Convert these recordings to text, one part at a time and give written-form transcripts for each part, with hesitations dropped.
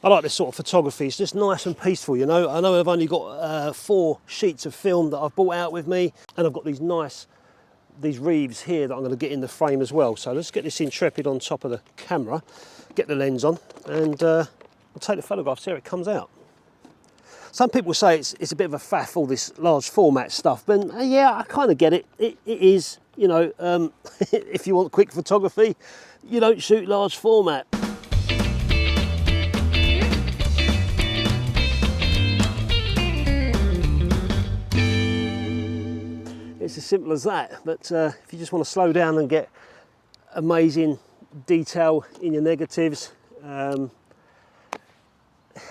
I like this sort of photography. It's just nice and peaceful, you know. I know I've only got 4 sheets of film that I've brought out with me, and I've got these reeves here that I'm going to get in the frame as well. So let's get this Intrepid on top of the camera, get the lens on, and I'll take the photograph, see how it comes out. Some people say it's a bit of a faff, all this large format stuff, but yeah, I kind of get it. It is, you know, if you want quick photography, you don't shoot large format. It's as simple as that, but if you just want to slow down and get amazing detail in your negatives,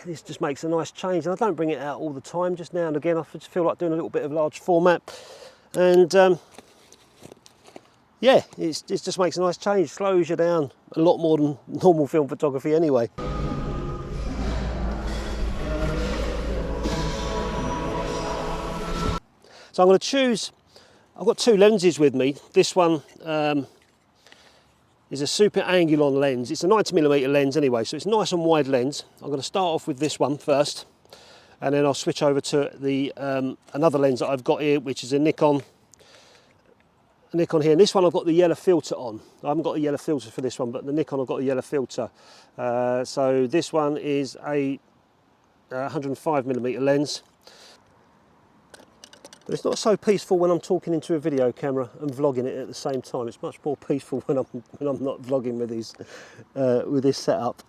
this just makes a nice change. And I don't bring it out all the time, just now and again. I just feel like doing a little bit of large format, and yeah, it just makes a nice change, slows you down a lot more than normal film photography anyway. So I'm going to choose, I've got 2 lenses with me. This one is a super angulon lens. It's a 90mm lens anyway, so it's a nice and wide lens. I'm going to start off with this one first, and then I'll switch over to the another lens that I've got here, which is a Nikon here. And this one I've got the yellow filter on. I haven't got a yellow filter for this one, but the Nikon I've got a yellow filter. So this one is a 105mm lens. But it's not so peaceful when I'm talking into a video camera and vlogging it at the same time. It's much more peaceful when I'm not vlogging with this setup.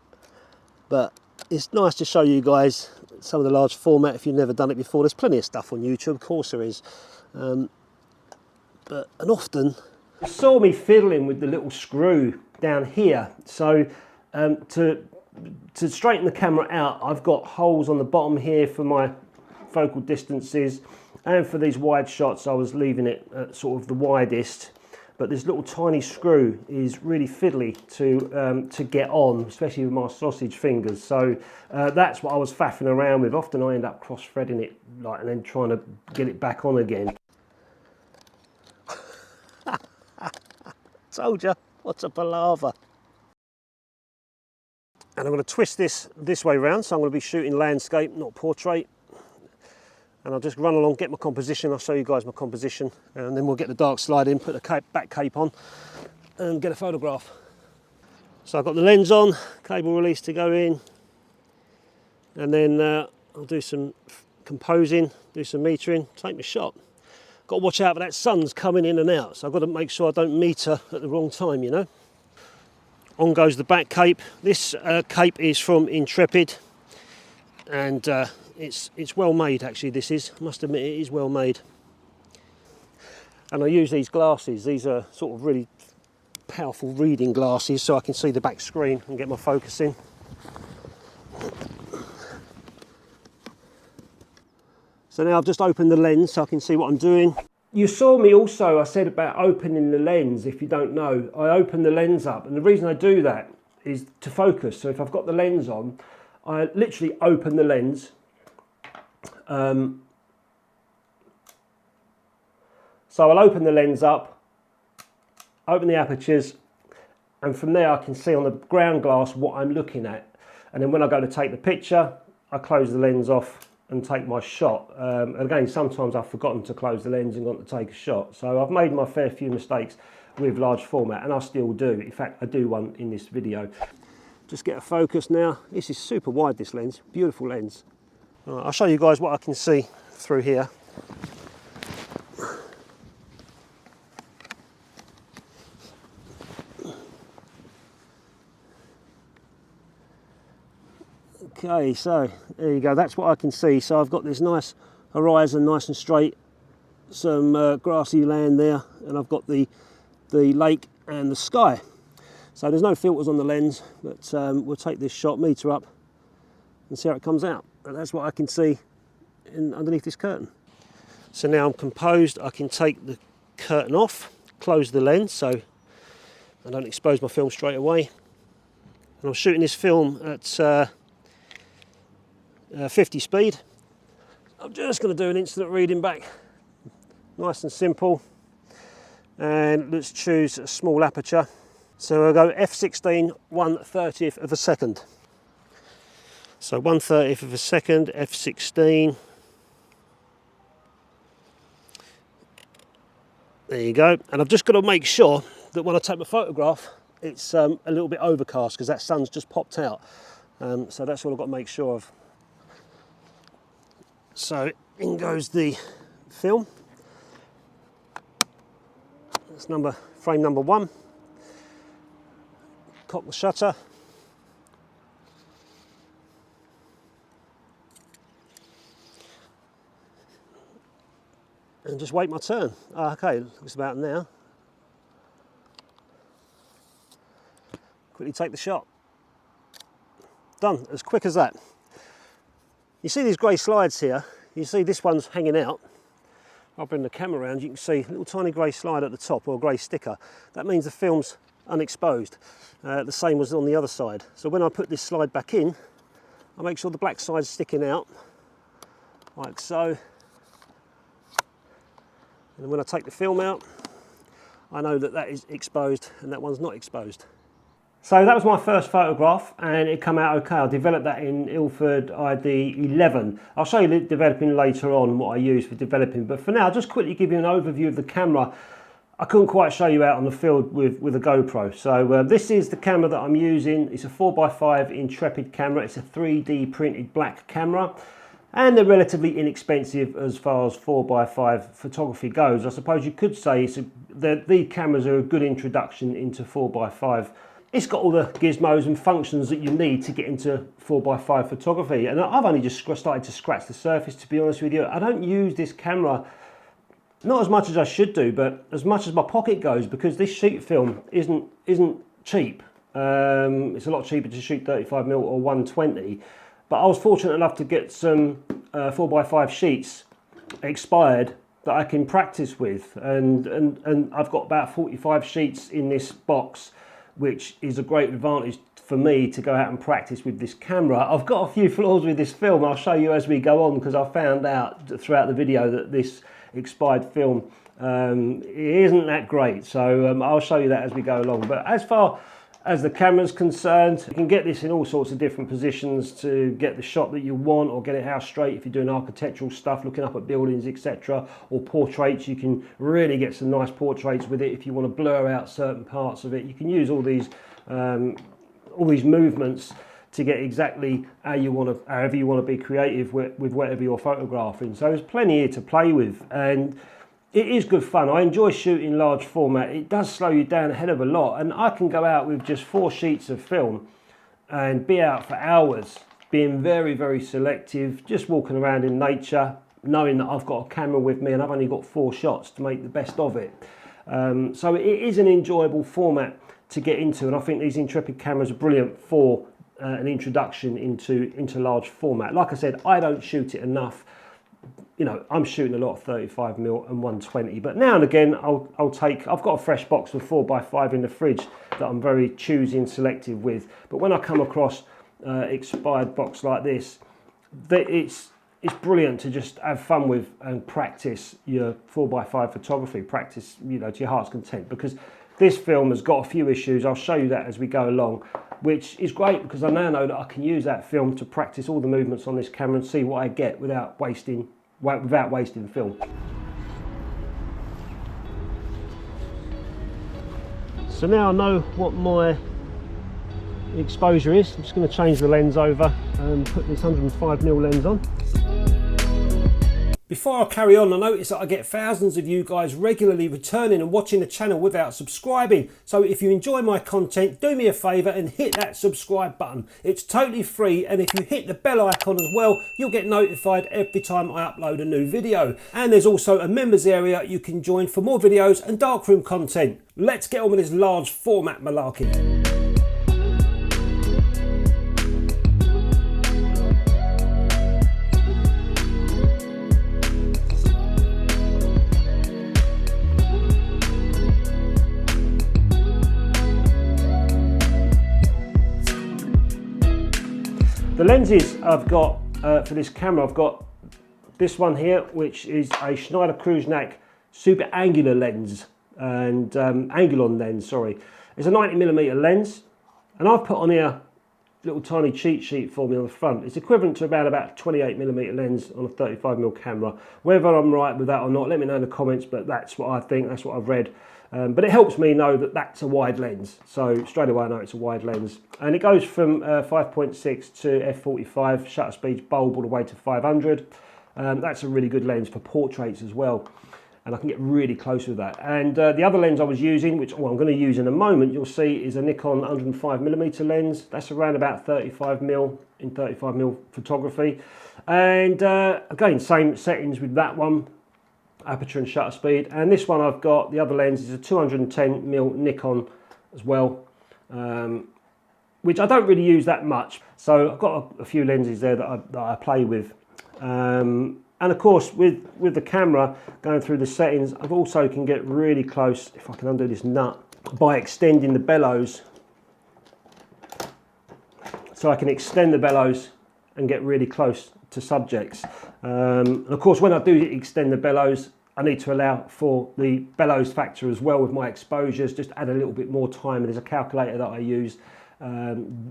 But it's nice to show you guys some of the large format if you've never done it before. There's plenty of stuff on YouTube, of course there is. And often you saw me fiddling with the little screw down here. So to straighten the camera out, I've got holes on the bottom here for my focal distances. And for these wide shots, I was leaving it at sort of the widest, but this little tiny screw is really fiddly to get on, especially with my sausage fingers. So that's what I was faffing around with. Often I end up cross-threading it, like, and then trying to get it back on again. Told you, what's a palaver? And I'm going to twist this way round, so I'm going to be shooting landscape, not portrait. And I'll just run along, get my composition. I'll show you guys my composition, and then we'll get the dark slide in, put the back cape on, and get a photograph. So I've got the lens on, cable release to go in, and then I'll do some composing, do some metering, take my shot. Got to watch out for that sun's coming in and out, so I've got to make sure I don't meter at the wrong time, you know. On goes the back cape. This cape is from Intrepid, and it's well made actually. This is, I must admit, it is well made. And I use these glasses. These are sort of really powerful reading glasses, so I can see the back screen and get my focus in. So now I've just opened the lens so I can see what I'm doing. You saw me also, I said about opening the lens. If you don't know, I open the lens up, and the reason I do that is to focus. So if I've got the lens on, I literally open the lens. So I'll open the lens up, open the apertures, and from there I can see on the ground glass what I'm looking at. And then when I go to take the picture, I close the lens off and take my shot. Again, sometimes I've forgotten to close the lens and gone to take a shot. So I've made my fair few mistakes with large format, and I still do. In fact, I do one in this video. Just get a focus now. This is super wide, this lens, beautiful lens. All right, I'll show you guys what I can see through here. Okay, so there you go, that's what I can see. So I've got this nice horizon, nice and straight, some grassy land there, and I've got the lake and the sky. So there's no filters on the lens, but we'll take this shot, meter up, and see how it comes out. And that's what I can see underneath this curtain. So now I'm composed, I can take the curtain off, close the lens so I don't expose my film straight away. And I'm shooting this film at 50 speed. I'm just going to do an instant reading back, nice and simple. And let's choose a small aperture. So I'll go f/16 1/30 of a second. So 1/30th of a second, f16. There you go. And I've just got to make sure that when I take my photograph, it's a little bit overcast because that sun's just popped out. So that's what I've got to make sure of. So in goes the film. That's frame number 1. Cock the shutter. And just wait my turn. Oh, okay, looks about now. Quickly take the shot. Done, as quick as that. You see these grey slides here, you see this one's hanging out. I'll bring the camera around, you can see a little tiny grey slide at the top, or a grey sticker. That means the film's unexposed. The same was on the other side. So when I put this slide back in, I make sure the black side's sticking out, like so. And when I take the film out, I know that that is exposed and that one's not exposed. So that was my first photograph and it came out okay. I developed that in Ilford ID 11. I'll show you the developing later on, what I use for developing, but for now I'll just quickly give you an overview of the camera. I couldn't quite show you out on the field with a GoPro. So this is the camera that I'm using. It's a 4x5 Intrepid camera. It's a 3D printed black camera. And they're relatively inexpensive as far as 4x5 photography goes. I suppose you could say these cameras are a good introduction into 4x5. It's got all the gizmos and functions that you need to get into 4x5 photography. And I've only just started to scratch the surface, to be honest with you. I don't use this camera, not as much as I should do, but as much as my pocket goes, because this sheet film isn't cheap. It's a lot cheaper to shoot 35mm or 120. But I was fortunate enough to get some 4x5 sheets expired that I can practice with, and I've got about 45 sheets in this box, which is a great advantage for me to go out and practice with this camera. I've got a few flaws with this film. I'll show you as we go on, because I found out throughout the video that this expired film isn't that great. So I'll show you that as we go along. But as far as the camera's concerned, you can get this in all sorts of different positions to get the shot that you want, or get it out straight if you're doing architectural stuff, looking up at buildings, etc. Or portraits. You can really get some nice portraits with it if you want to blur out certain parts of it. You can use all these movements to get exactly how you want to, however you want to be creative with whatever you're photographing. So there's plenty here to play with, and it is good fun. I enjoy shooting large format. It does slow you down a hell of a lot, and I can go out with just 4 sheets of film and be out for hours, being very, very selective, just walking around in nature, knowing that I've got a camera with me and I've only got 4 shots to make the best of it. So it is an enjoyable format to get into, and I think these Intrepid cameras are brilliant for an introduction into large format. Like I said, I don't shoot it enough. You know, I'm shooting a lot of 35mm and 120, but now and again I've got a fresh box of 4x5 in the fridge that I'm very choosy and selective with. But when I come across expired box like this, it's brilliant to just have fun with and practice your 4x5 photography, practice, you know, to your heart's content, because this film has got a few issues. I'll show you that as we go along, which is great because I now know that I can use that film to practice all the movements on this camera and see what I get without wasting film. So now I know what my exposure is. I'm just going to change the lens over and put this 105mm lens on. Before I carry on, I notice that I get thousands of you guys regularly returning and watching the channel without subscribing. So if you enjoy my content, do me a favour and hit that subscribe button. It's totally free, and if you hit the bell icon as well, you'll get notified every time I upload a new video. And there's also a members area you can join for more videos and darkroom content. Let's get on with this large format malarkey. The lenses I've got for this camera, I've got this one here, which is a Schneider Kreuznach super angular lens, and Angulon lens, sorry. It's a 90mm lens, and I've put on here little tiny cheat sheet for me on the front. It's equivalent to about 28mm lens on a 35mm camera. Whether I'm right with that or not, let me know in the comments, but that's what I think, that's what I've read. But it helps me know that that's a wide lens. So straight away I know it's a wide lens. And it goes from 5.6 to f45, shutter speeds bulb all the way to 500. That's a really good lens for portraits as well. And I can get really close with that. And the other lens I was using, which I'm going to use in a moment, you'll see is a Nikon 105mm lens. That's around about 35mm in 35mm photography. And again, same settings with that one, aperture and shutter speed. And this one I've got, the other lens is a 210mm Nikon as well, which I don't really use that much. So I've got a few lenses there that I play with. And of course, with the camera going through the settings, I also can get really close, if I can undo this nut, by extending the bellows. So I can extend the bellows and get really close to subjects. And of course, when I do extend the bellows, I need to allow for the bellows factor as well with my exposures, just add a little bit more time. And there's a calculator that I use,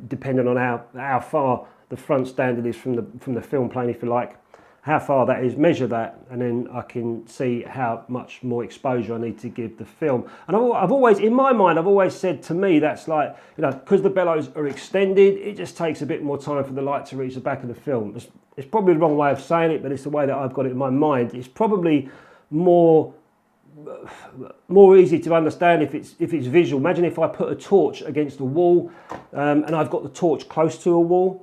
depending on how far the front standard is from the film plane, if you like. How far that is, measure that, and then I can see how much more exposure I need to give the film. And I've always, in my mind, I've always said, to me, that's like, you know, because the bellows are extended, it just takes a bit more time for the light to reach the back of the film. It's probably the wrong way of saying it, but it's the way that I've got it in my mind. It's probably more easy to understand if it's visual. Imagine if I put a torch against a wall, and I've got the torch close to a wall.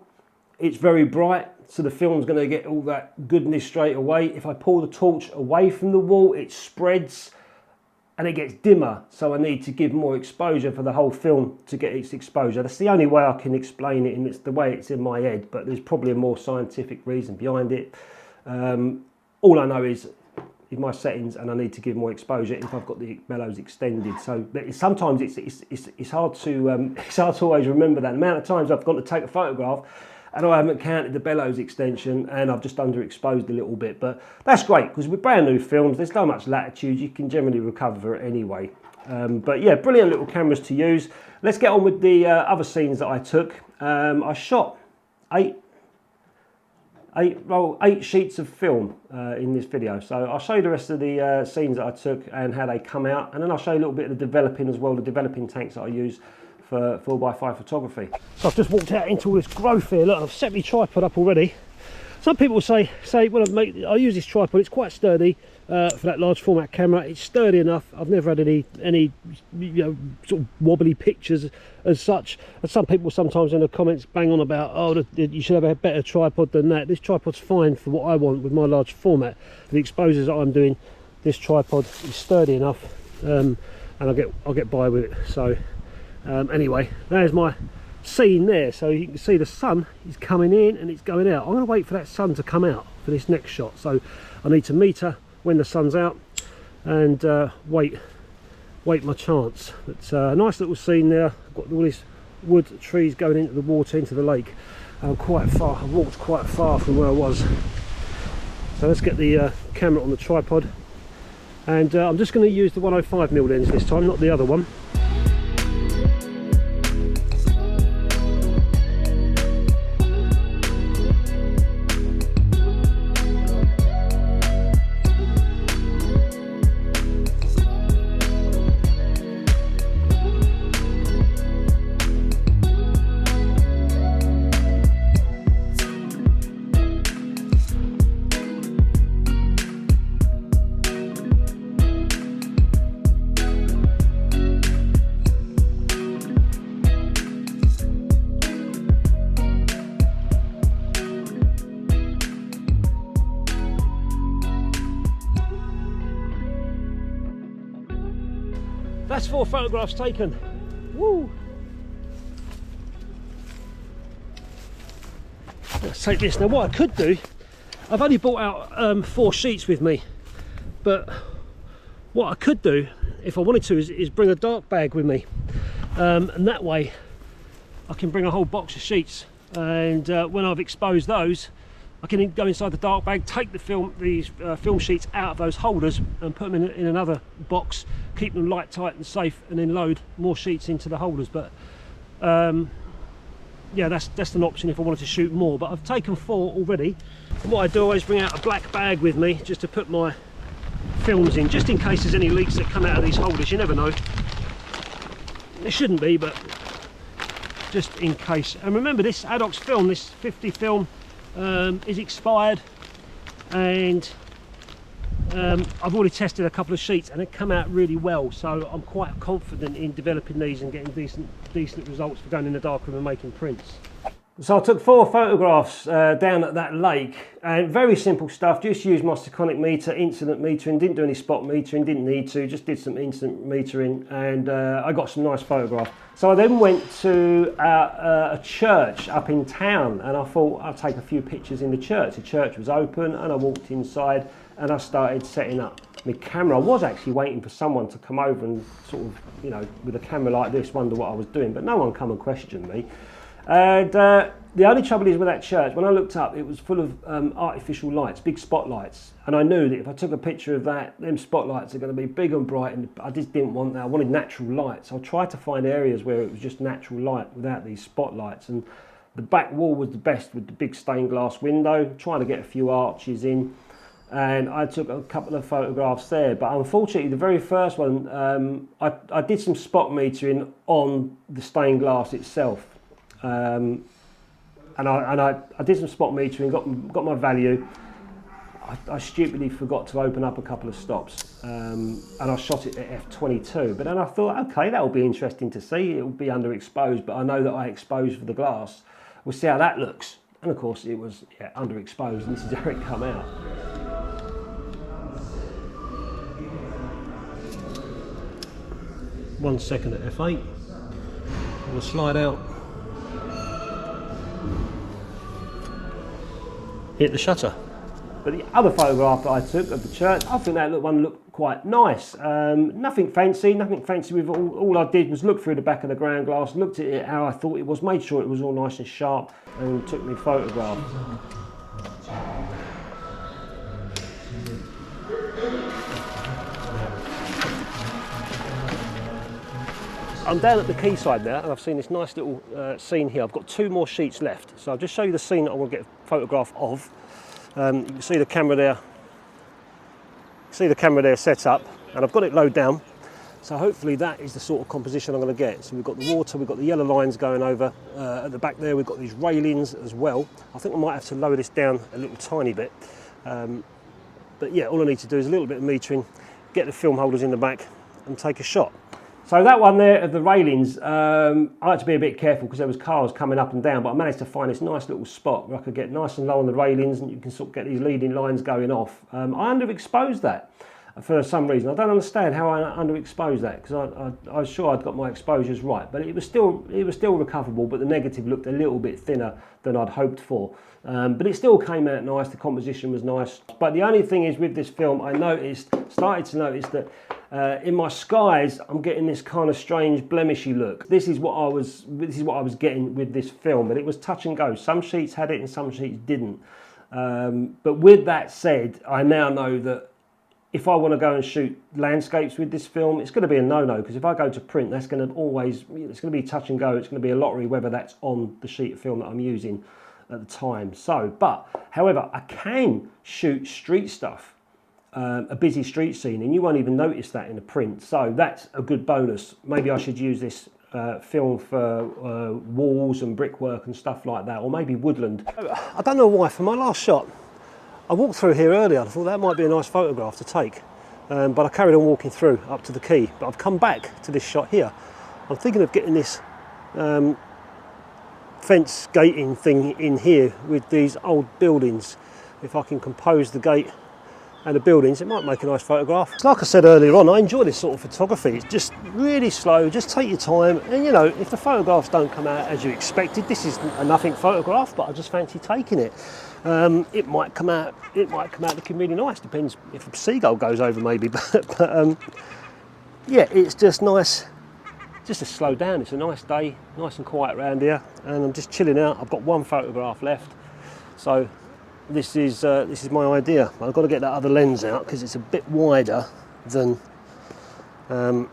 It's very bright, so the film's going to get all that goodness straight away. If I pull the torch away from the wall, it spreads and it gets dimmer, so I need to give more exposure for the whole film to get its exposure. That's the only way I can explain it, and it's the way it's in my head, but there's probably a more scientific reason behind it. All I know is my settings, and I need to give more exposure if I've got the bellows extended. So sometimes it's hard to always remember that. The amount of times I've got to take a photograph and I haven't counted the bellows extension, and I've just underexposed a little bit. But that's great, because with brand new films, there's so much latitude, you can generally recover it anyway. But yeah, brilliant little cameras to use. Let's get on with the other scenes that I took. I shot eight sheets of film in this video. So I'll show you the rest of the scenes that I took and how they come out, and then I'll show you a little bit of the developing as well, the developing tanks that I use for 4x5 photography. So I've just walked out into all this growth here. Look, I've set my tripod up already. Some people say well, I use this tripod, it's quite sturdy for that large format camera. It's sturdy enough. I've never had any you know, sort of wobbly pictures as such. And some people sometimes in the comments bang on about, oh, you should have a better tripod than that. This tripod's fine for what I want with my large format. For the exposures that I'm doing, this tripod is sturdy enough, and I'll get by with it. So anyway, there's my scene there. So you can see the sun is coming in and it's going out. I'm going to wait for that sun to come out for this next shot. So I need to meter when the sun's out and wait my chance. But a nice little scene there. I've got all these wood trees going into the water, into the lake. I'm quite far. I walked quite far from where I was. So let's get the camera on the tripod, and I'm just going to use the 105mm lens this time, not the other one. That's 4 photographs taken. Woo! Let's take this. Now what I could do, I've only brought out 4 sheets with me, but what I could do if I wanted to is bring a dark bag with me, and that way I can bring a whole box of sheets, and when I've exposed those, I can go inside the dark bag, take these film sheets out of those holders and put them in another box, keep them light, tight and safe, and then load more sheets into the holders. But yeah, that's an option if I wanted to shoot more, but I've taken 4 already. And what I do, I always bring out a black bag with me just to put my films in, just in case there's any leaks that come out of these holders. You never know. There shouldn't be, but just in case. And remember, this ADOX film, this 50 film, is expired, and I've already tested a couple of sheets and it come out really well, so I'm quite confident in developing these and getting decent results for going in the darkroom and making prints. So I took 4 photographs down at that lake, and very simple stuff. Just used my Sekonic meter, incident metering, didn't do any spot metering, didn't need to, just did some incident metering, and I got some nice photographs. So I then went to a church up in town, and I thought I'll take a few pictures in the church. The church was open, and I walked inside and I started setting up my camera. I was actually waiting for someone to come over and sort of, you know, with a camera like this, wonder what I was doing, but no one come and questioned me. And the only trouble is with that church, when I looked up, it was full of artificial lights, big spotlights, and I knew that if I took a picture of that, them spotlights are going to be big and bright, and I just didn't want that. I wanted natural light, so I tried to find areas where it was just natural light without these spotlights. And the back wall was the best with the big stained glass window, trying to get a few arches in, and I took a couple of photographs there. But unfortunately, the very first one, I did some spot metering on the stained glass itself. And I did some spot metering, got my value. I stupidly forgot to open up a couple of stops, and I shot it at f/22. But then I thought, okay, that will be interesting to see. It will be underexposed, but I know that I exposed for the glass. We'll see how that looks. And of course, it was underexposed, and this is how it come out. One second at f8. We'll slide out. Hit the shutter. But the other photograph that I took of the church, I think that one looked quite nice. Nothing fancy with it. All I did was look through the back of the ground glass, looked at it how I thought it was, made sure it was all nice and sharp, and took me photograph. I'm down at the quayside now, and I've seen this nice little scene here. I've got 2 more sheets left, so I'll just show you the scene that I want to get a photograph of. You can see the camera there. See the camera there set up, and I've got it low down. So hopefully that is the sort of composition I'm going to get. So we've got the water, we've got the yellow lines going over. At the back there, we've got these railings as well. I think I might have to lower this down a little tiny bit. But yeah, all I need to do is a little bit of metering, get the film holders in the back, and take a shot. So that one there of the railings, I had to be a bit careful because there was cars coming up and down, but I managed to find this nice little spot where I could get nice and low on the railings, and you can sort of get these leading lines going off. I underexposed that for some reason. I don't understand how I underexposed that, because I was sure I'd got my exposures right, but it was still recoverable, but the negative looked a little bit thinner than I'd hoped for. But it still came out nice, the composition was nice. But the only thing is with this film, I started to notice that in my skies, I'm getting this kind of strange blemishy look. This is what I was getting with this film, but it was touch and go. Some sheets had it and some sheets didn't. But with that said, I now know that if I want to go and shoot landscapes with this film, it's going to be a no-no, because if I go to print, that's going to always, it's going to be touch and go. It's going to be a lottery whether that's on the sheet of film that I'm using at the time. So, but however, I can shoot street stuff, a busy street scene, and you won't even notice that in the print. So that's a good bonus. Maybe I should use this film for walls and brickwork and stuff like that, or maybe woodland. I don't know why, for my last shot, I walked through here earlier. I thought that might be a nice photograph to take, but I carried on walking through up to the quay. But I've come back to this shot here. I'm thinking of getting this fence gating thing in here with these old buildings. If I can compose the gate and the buildings, it might make a nice photograph. Like I said earlier on, I enjoy this sort of photography. It's just really slow, just take your time, and you know, if the photographs don't come out as you expected, this is a nothing photograph, but I just fancy taking it. It might come out looking really nice, depends if a seagull goes over maybe, but yeah, it's just nice just to slow down. It's a nice day, nice and quiet around here, and I'm just chilling out. I've got 1 photograph left, so this is my idea. I've got to get that other lens out because it's a bit wider than the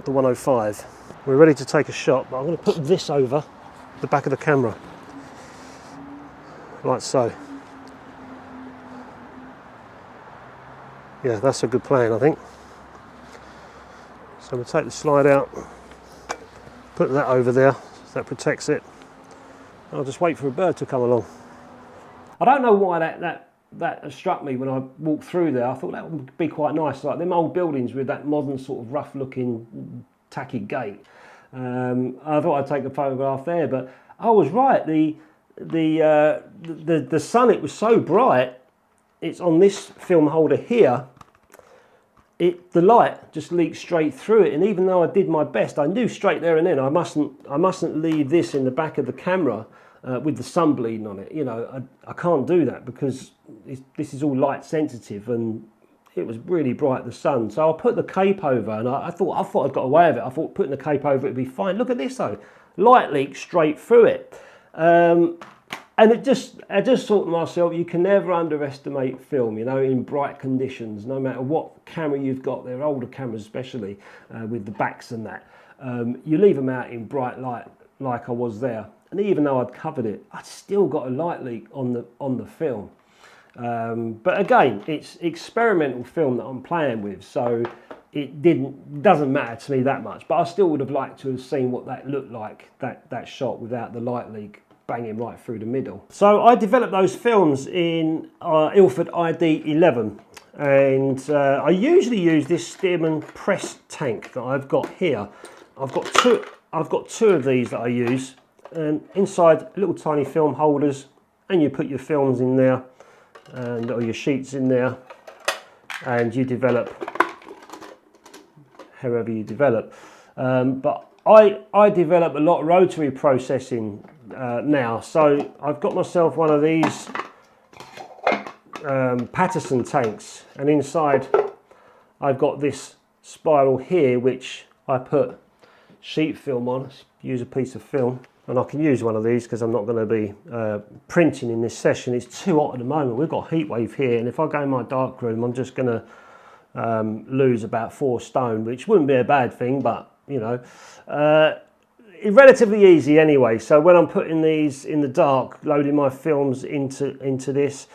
105. We're ready to take a shot, but I'm going to put this over the back of the camera, like so. Yeah, that's a good plan, I think. So we'll take the slide out, put that over there, so that protects it. I'll just wait for a bird to come along. I don't know why that struck me when I walked through there. I thought that would be quite nice, like them old buildings with that modern sort of rough looking tacky gate. I thought I'd take a photograph there, but I was right. The sun, it was so bright. It's on this film holder here. The light just leaked straight through it, and even though I did my best, I knew straight there and then I mustn't leave this in the back of the camera with the sun bleeding on it. You know, I can't do that because this is all light sensitive, and it was really bright, the sun. So I put the cape over, and I thought I'd got away with it. I thought putting the cape over it would be fine. Look at this though, light leaked straight through it. And I just thought to myself, you can never underestimate film, you know, in bright conditions, no matter what camera you've got. They're older cameras, especially with the backs and that. You leave them out in bright light, like I was there, and even though I'd covered it, I'd still got a light leak on the film. But again, it's experimental film that I'm playing with, so it doesn't matter to me that much. But I still would have liked to have seen what that looked like, that shot without the light leak banging right through the middle. So I developed those films in Ilford ID11, and I usually use this Stearman press tank that I've got here. I've got two of these that I use, and inside little tiny film holders, and you put your films in there, or your sheets in there, and you develop however you develop. But I develop a lot of rotary processing now, so I've got myself one of these Patterson tanks, and inside I've got this spiral here which I put sheet film on. Use a piece of film, and I can use one of these because I'm not going to be printing in this session. It's too hot at the moment. We've got a heat wave here, and if I go in my darkroom, I'm just going to lose about 4 stone, which wouldn't be a bad thing, but you know, relatively easy anyway. So when I'm putting these in the dark, loading my films into this,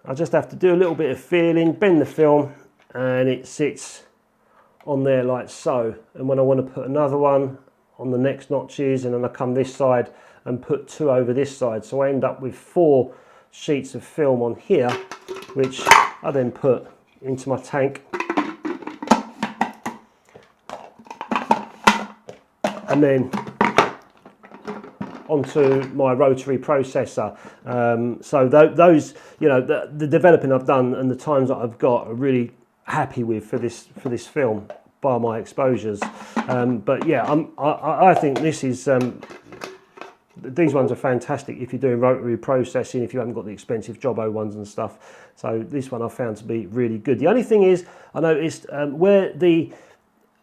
I just have to do a little bit of feeling, bend the film, and it sits on there like so. And when I want to put another one on the next notches, and then I come this side and put 2 over this side, so I end up with 4 sheets of film on here, which I then put into my tank, and then onto my rotary processor. So those, you know, the developing I've done and the times that I've got are really happy with for this film by my exposures. But yeah, I think this is these ones are fantastic if you're doing rotary processing, if you haven't got the expensive Jobbo ones and stuff. So this one I found to be really good. The only thing is, I noticed where the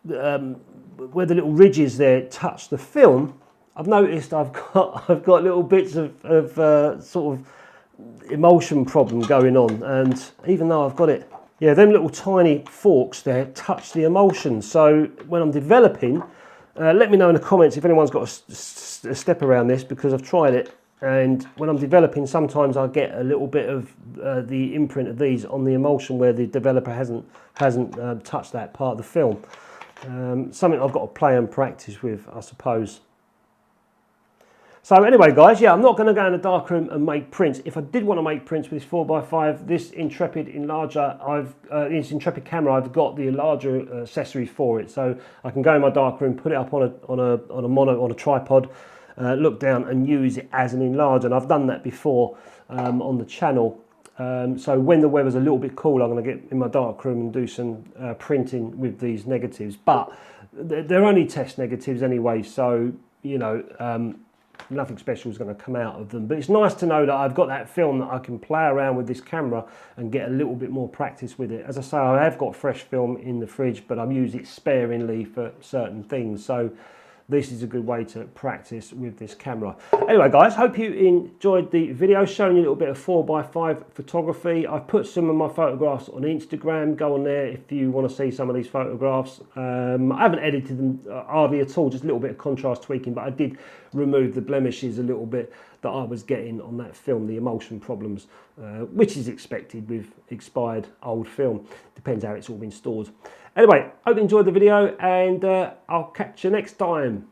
little ridges there touch the film, I've noticed I've got little bits of sort of emulsion problem going on, and even though I've got it, yeah, them little tiny forks there touch the emulsion. So when I'm developing, let me know in the comments if anyone's got a step around this, because I've tried it, and when I'm developing, sometimes I get a little bit of the imprint of these on the emulsion where the developer hasn't touched that part of the film. Something I've got to play and practice with, I suppose. So anyway, guys, yeah, I'm not going to go in the darkroom and make prints. If I did want to make prints with this 4x5, this Intrepid enlarger, this Intrepid camera, I've got the enlarger accessories for it, so I can go in my darkroom, put it up on a tripod, look down and use it as an enlarger. And I've done that before on the channel. So when the weather's a little bit cool, I'm going to get in my darkroom and do some printing with these negatives. But they're only test negatives anyway, so you know, nothing special is going to come out of them. But it's nice to know that I've got that film that I can play around with this camera and get a little bit more practice with it. As I say, I have got fresh film in the fridge, but I use it sparingly for certain things. So this is a good way to practice with this camera. Anyway guys, hope you enjoyed the video showing you a little bit of 4x5 photography. I've put some of my photographs on Instagram. Go on there if you want to see some of these photographs. I haven't edited them hardly at all, just a little bit of contrast tweaking, but I did remove the blemishes a little bit that I was getting on that film, the emulsion problems, which is expected with expired old film. Depends how it's all been stored. Anyway, hope you enjoyed the video, and I'll catch you next time.